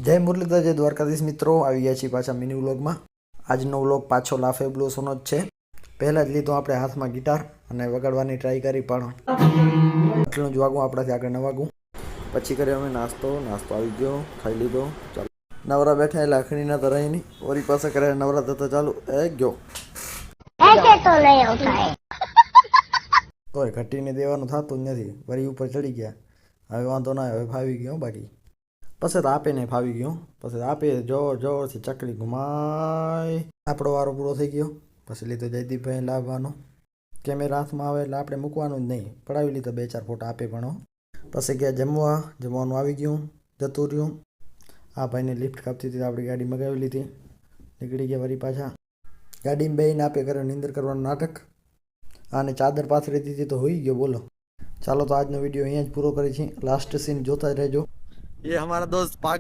જય મુરલીધર, જય દ્વારકાધીશ મિત્રો, આવી ગયા છીએ પાછા મિની વ્લોગમાં। આજનો વ્લોગ પાછો લાફે બ્લોસોનો જ છે। પહેલાં જ લીધો આપણે હાથમાં ગિટાર અને વગાડવાની ટ્રાય કરી, પણ આટલું જ વાગું, આપણાથી આગળ ન વાગું। પછી કર્યો અમે નાસ્તો આવી ગયો, ખાઈ લીધો। ચાલો નવરા બેઠા એટલે અખણીના તો રહી નહીં, ઓરી પાસે કરે નવરા થતા ચાલુ ગયો તોય ઘટીને દેવાનું થતું જ નથી, વરી ઉપર ચડી ગયા। હવે વાંધો ના, હવે ફાવી ગયો બાકી। પછી તો આપે નહીં ફાવી ગયો, પછી આપે જોરથી ચકલી ઘુમાય। આપણો વારો પૂરો થઈ ગયો। પછી લીધો જયદીપભાઈ લાવવાનો, કેમેરા હાથમાં આવે એટલે આપણે મૂકવાનું જ નહીં, પડાવી લીધો 2-4 ફોટા આપે પણ। પછી ગયા જમવાનું આવી ગયું, જતું રહ્યું। આ ભાઈને લિફ્ટ કાપતી હતી, આપણી ગાડી મગાવી લીધી, નીકળી ગયા વળી પાછા। ગાડીમાં બેહીને આપે કર્યો નિંદર કરવાનું નાટક, આને ચાદર પાથરી દીધી તો હોઈ ગયો, બોલો। ચાલો તો આજનો વિડીયો અહીંયા જ પૂરો કરી છીએ, લાસ્ટ સીન જોતા રહેજો। ये हमारा दोस्त पागल